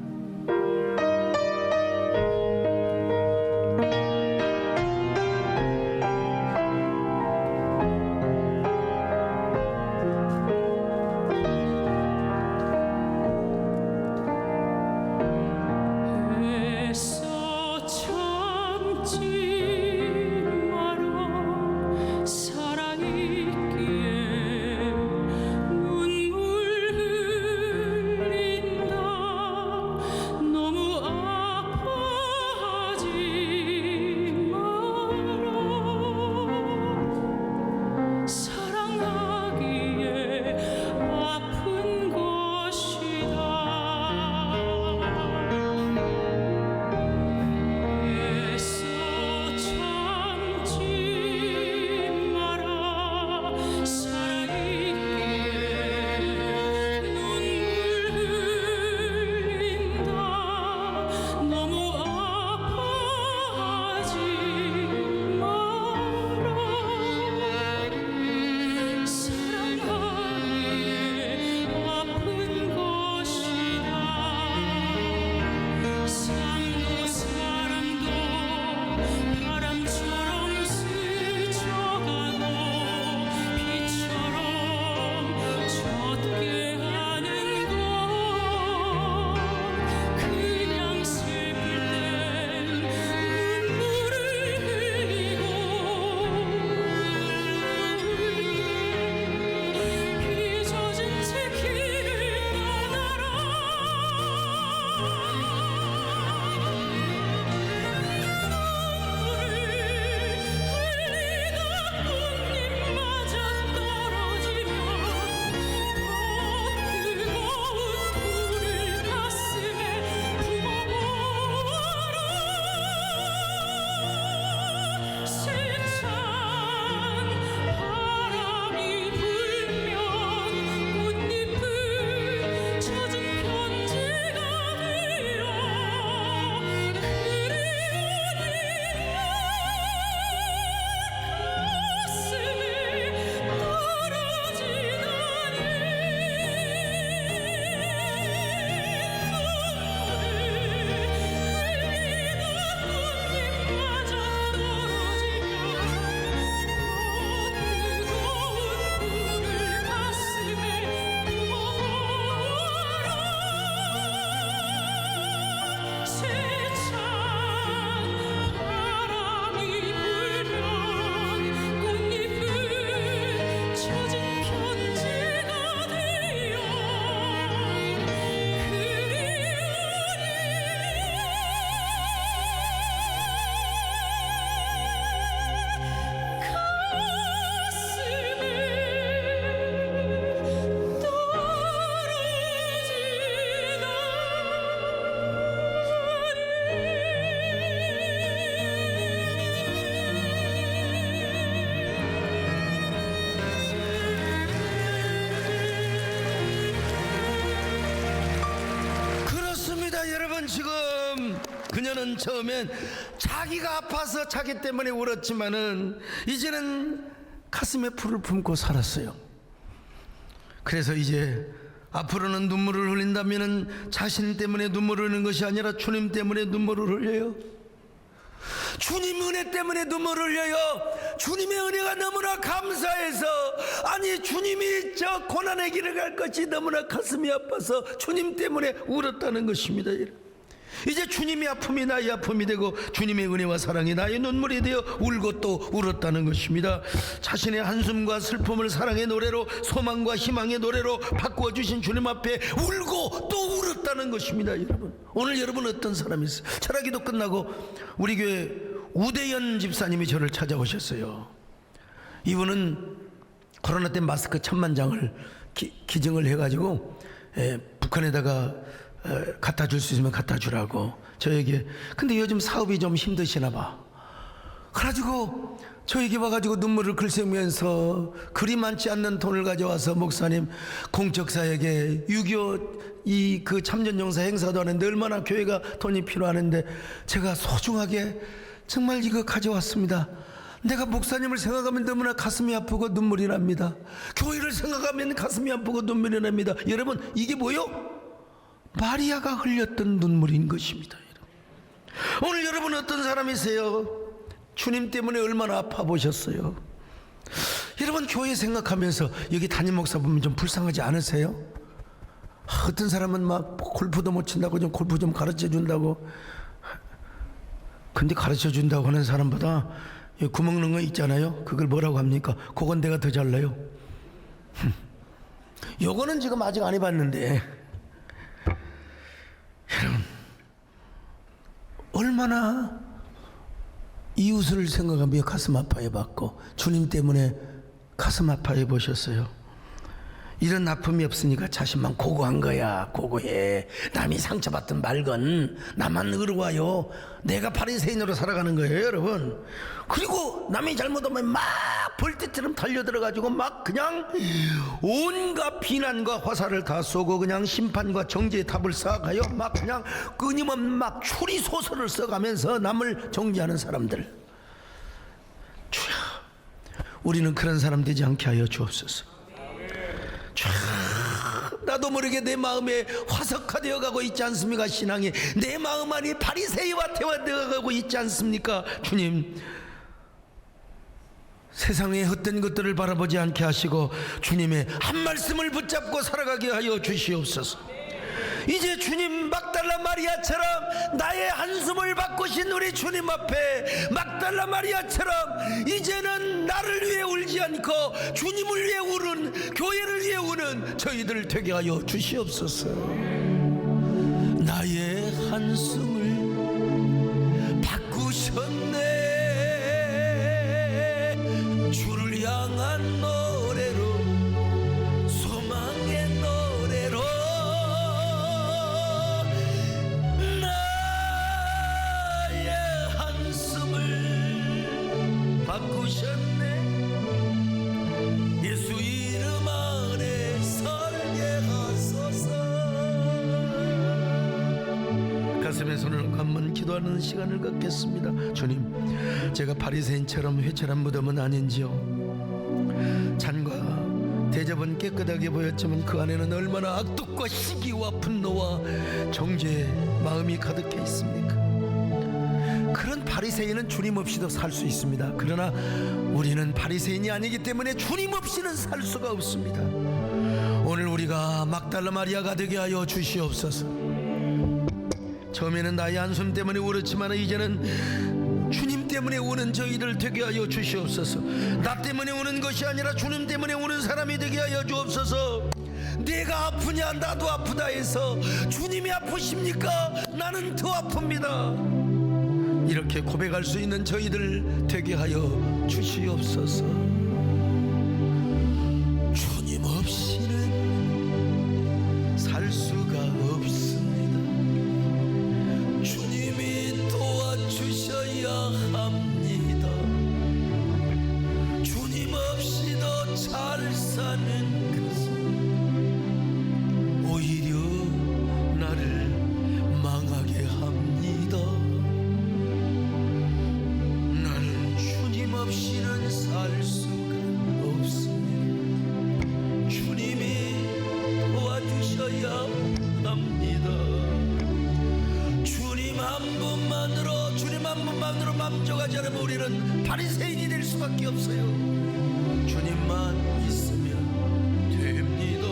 그녀는 처음엔 자기가 아파서 자기 때문에 울었지만은 이제는 가슴에 불을 품고 살았어요. 그래서 이제 앞으로는 눈물을 흘린다면은 자신 때문에 눈물을 흘리는 것이 아니라 주님 때문에 눈물을 흘려요. 주님 은혜 때문에 눈물을 흘려요. 주님의 은혜가 너무나 감사해서, 아니 주님이 저 고난의 길을 갈 것이 너무나 가슴이 아파서 주님 때문에 울었다는 것입니다. 이제 주님의 아픔이 나의 아픔이 되고 주님의 은혜와 사랑이 나의 눈물이 되어 울고 또 울었다는 것입니다. 자신의 한숨과 슬픔을 사랑의 노래로, 소망과 희망의 노래로 바꾸어 주신 주님 앞에 울고 또 울었다는 것입니다. 여러분, 오늘 여러분 어떤 사람이세요? 철학기도 끝나고 우리 교회 우대현 집사님이 저를 찾아오셨어요. 이분은 코로나 때 마스크 1000만 장을 기증을 해가지고 북한에다가 갖다 줄 수 있으면 갖다 주라고 저에게. 근데 요즘 사업이 좀 힘드시나 봐. 그래가지고 저에게 와가지고 눈물을 글쓰면서 그리 많지 않는 돈을 가져와서, 목사님 공적사에게 6.25 그 참전용사 행사도 하는데 얼마나 교회가 돈이 필요하는데 제가 소중하게 정말 이거 가져왔습니다. 내가 목사님을 생각하면 너무나 가슴이 아프고 눈물이 납니다. 교회를 생각하면 가슴이 아프고 눈물이 납니다. 여러분, 이게 뭐요? 마리아가 흘렸던 눈물인 것입니다. 오늘 여러분 어떤 사람이세요? 주님 때문에 얼마나 아파 보셨어요? 여러분, 교회 생각하면서 여기 담임 목사 보면 좀 불쌍하지 않으세요? 어떤 사람은 막 골프도 못 친다고 좀 골프 좀 가르쳐 준다고. 근데 가르쳐 준다고 하는 사람보다 구멍 넣은 거 있잖아요, 그걸 뭐라고 합니까? 그건 내가 더 잘나요. 요거는 지금 아직 안 해봤는데, 여러분 얼마나 이웃을 생각하며 가슴 아파해 봤고 주님 때문에 가슴 아파해 보셨어요. 이런 아픔이 없으니까 자신만 고고한 거야. 고고해. 남이 상처받든 말건 나만 의로워요. 내가 바리새인으로 살아가는 거예요, 여러분. 그리고 남이 잘못하면 막 벌떼처럼 달려들어가지고 막 그냥 온갖 비난과 화살을 다 쏘고 그냥 심판과 정죄의 답을 쌓아가요. 막 그냥 끊임없는 막 추리소설을 써가면서 남을 정죄하는 사람들. 주야, 우리는 그런 사람 되지 않게 하여 주옵소서. 나도 모르게 내 마음에 화석화되어 가고 있지 않습니까? 신앙이 내 마음 안이 바리새이와 태화되어 가고 있지 않습니까? 주님, 세상의 헛된 것들을 바라보지 않게 하시고 주님의 한 말씀을 붙잡고 살아가게 하여 주시옵소서. 이제 주님, 막달라 마리아처럼 나의 한숨을 바꾸신 우리 주님 앞에 막달라 마리아처럼 이제는 나를 위해 울지 않고 주님을 위해 우는, 교회를 위해 우는 저희들 되게 하여 주시옵소서. 나의 한숨을 바꾸셨네. 주를 향한 노래로, 소망의 노래로 바꾸셨네. 예수 이름 안에 살게 하소서. 가슴에 손을 얹고 한번 기도하는 시간을 갖겠습니다. 주님, 제가 바리새인처럼 회칠한 무덤은 아닌지요. 잔과 대접은 깨끗하게 보였지만 그 안에는 얼마나 악독과 시기와 분노와 정죄의 마음이 가득해 있습니까? 그런 바리새인은 주님 없이도 살 수 있습니다. 그러나 우리는 바리새인이 아니기 때문에 주님 없이는 살 수가 없습니다. 오늘 우리가 막달라 마리아가 되게 하여 주시옵소서. 처음에는 나의 한숨 때문에 울었지만 이제는 주님 때문에 우는 저희들 되게 하여 주시옵소서. 나 때문에 우는 것이 아니라 주님 때문에 우는 사람이 되게 하여 주옵소서. 내가 아프냐, 나도 아프다 해서 주님이 아프십니까? 나는 더 아픕니다. 이렇게 고백할 수 있는 저희들 되게 하여 주시옵소서. 주님 없이는 살 수가 없습니다. 주님이 도와주셔야 합니다. 주님 없이도 잘 사는 것은 오히려 나를 망하게 합니다. 마음만으로 만족하지 않으면 우리는 바리새인이 될 수밖에 없어요. 주님만 있으면 됩니다.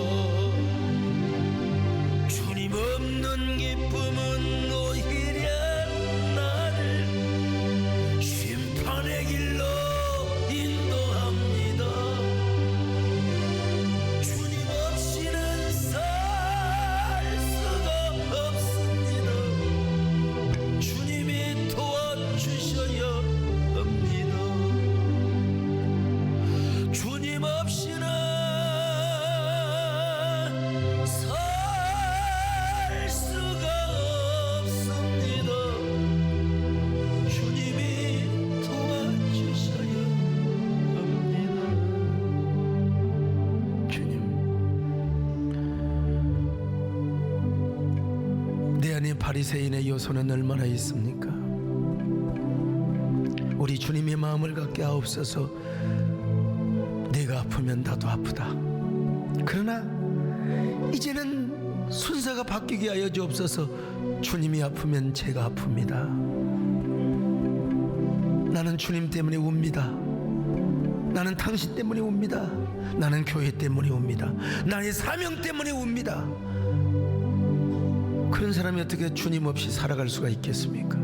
주님 없는 기쁨은 오히려 나를 심판의 길로 인도합니다. 주님 없이는 살 수가 없습니다. 주님이 도와주셔야 합니다. 주님 없이는 살 수가 없습니다. 주님이 도와주셔야 합니다. 주님, 내 안에 바리새인의 요소는 얼마나 있습니까? 우리 주님의 마음을 갖게 하옵소서. 내가 아프면 나도 아프다. 그러나 이제는 순서가 바뀌게 하여 주옵소서. 주님이 아프면 제가 아픕니다. 나는 주님 때문에 웁니다. 나는 당신 때문에 웁니다. 나는 교회 때문에 웁니다. 나의 사명 때문에 웁니다. 그런 사람이 어떻게 주님 없이 살아갈 수가 있겠습니까?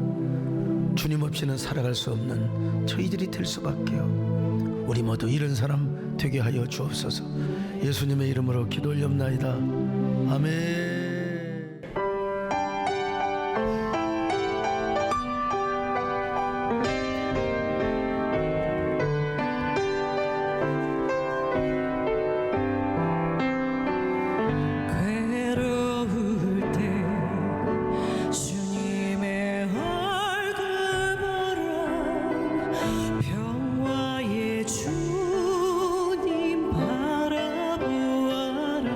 주님 없이는 살아갈 수 없는 저희들이 될 수밖에요. 우리 모두 이런 사람 되게 하여 주옵소서. 예수님의 이름으로 기도 올렵나이다. 아멘. 괴로울 때 주님의 얼굴 보러 평화의 주님 바라보아라.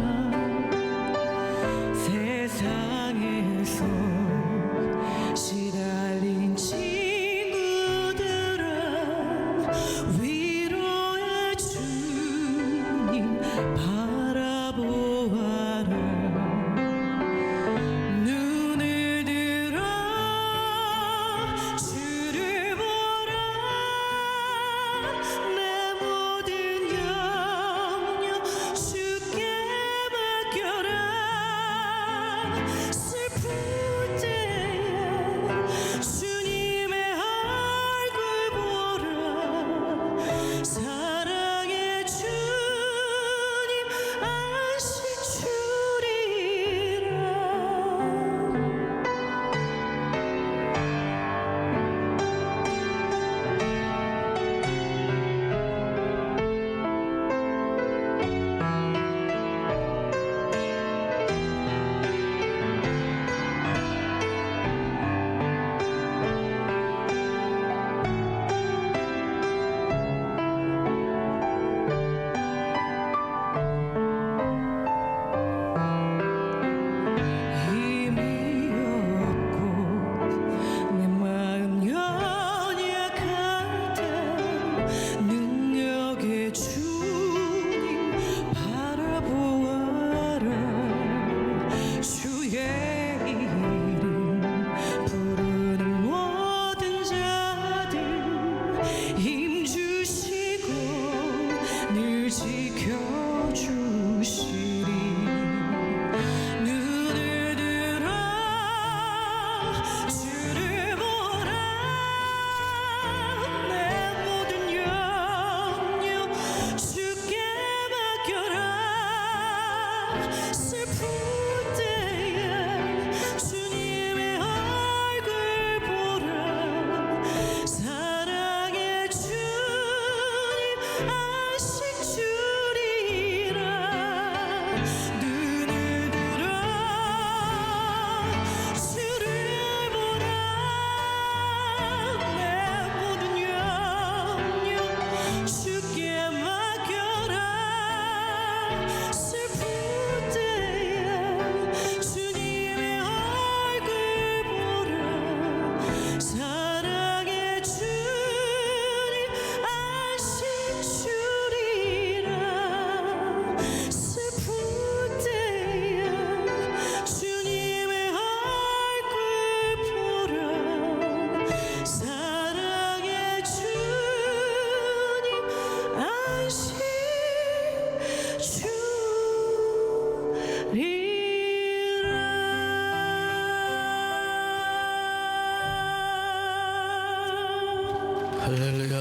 할렐루야.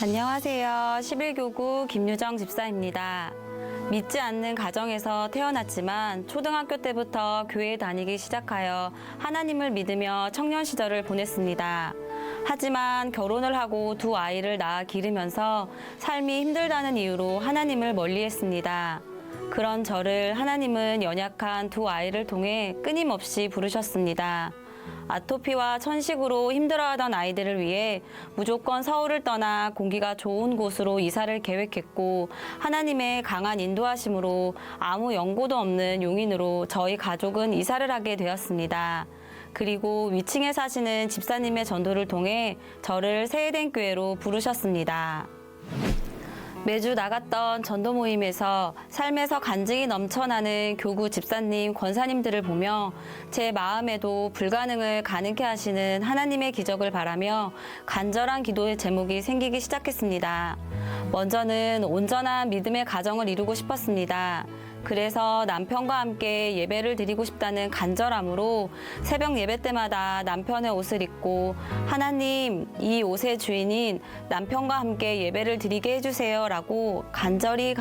안녕하세요. 11교구 김유정 집사입니다. 믿지 않는 가정에서 태어났지만 초등학교 때부터 교회에 다니기 시작하여 하나님을 믿으며 청년 시절을 보냈습니다. 하지만 결혼을 하고 두 아이를 낳아 기르면서 삶이 힘들다는 이유로 하나님을 멀리했습니다. 그런 저를 하나님은 연약한 두 아이를 통해 끊임없이 부르셨습니다. 아토피와 천식으로 힘들어하던 아이들을 위해 무조건 서울을 떠나 공기가 좋은 곳으로 이사를 계획했고, 하나님의 강한 인도하심으로 아무 연고도 없는 용인으로 저희 가족은 이사를 하게 되었습니다. 그리고 위층에 사시는 집사님의 전도를 통해 저를 세해된 교회로 부르셨습니다. 매주 나갔던 전도 모임에서 삶에서 간증이 넘쳐나는 교구 집사님, 권사님들을 보며 제 마음에도 불가능을 가능케 하시는 하나님의 기적을 바라며 간절한 기도의 제목이 생기기 시작했습니다. 먼저는 온전한 믿음의 가정을 이루고 싶었습니다. 그래서 남편과 함께 예배를 드리고 싶다는 간절함으로 새벽 예배 때마다 남편의 옷을 입고 하나님, 이 옷의 주인인 남편과 함께 예배를 드리게 해주세요 라고 간절히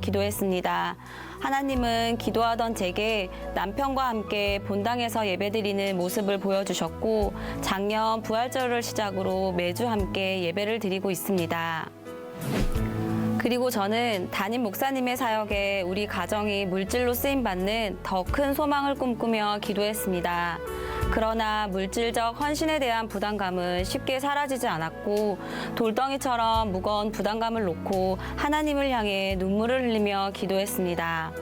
기도했습니다. 하나님은 기도하던 제게 남편과 함께 본당에서 예배드리는 모습을 보여주셨고, 작년 부활절을 시작으로 매주 함께 예배를 드리고 있습니다. 그리고 저는 담임 목사님의 사역에 우리 가정이 물질로 쓰임받는 더 큰 소망을 꿈꾸며 기도했습니다. 그러나 물질적 헌신에 대한 부담감은 쉽게 사라지지 않았고, 돌덩이처럼 무거운 부담감을 놓고 하나님을 향해 눈물을 흘리며 기도했습니다.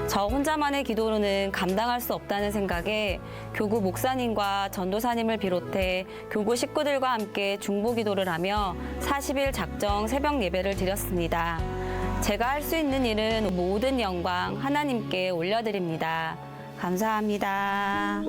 저 혼자만의 기도로는 감당할 수 없다는 생각에 교구 목사님과 전도사님을 비롯해 교구 식구들과 함께 중보 기도를 하며 40일 작정 새벽 예배를 드렸습니다. 제가 할 수 있는 일은 모든 영광 하나님께 올려드립니다. 감사합니다.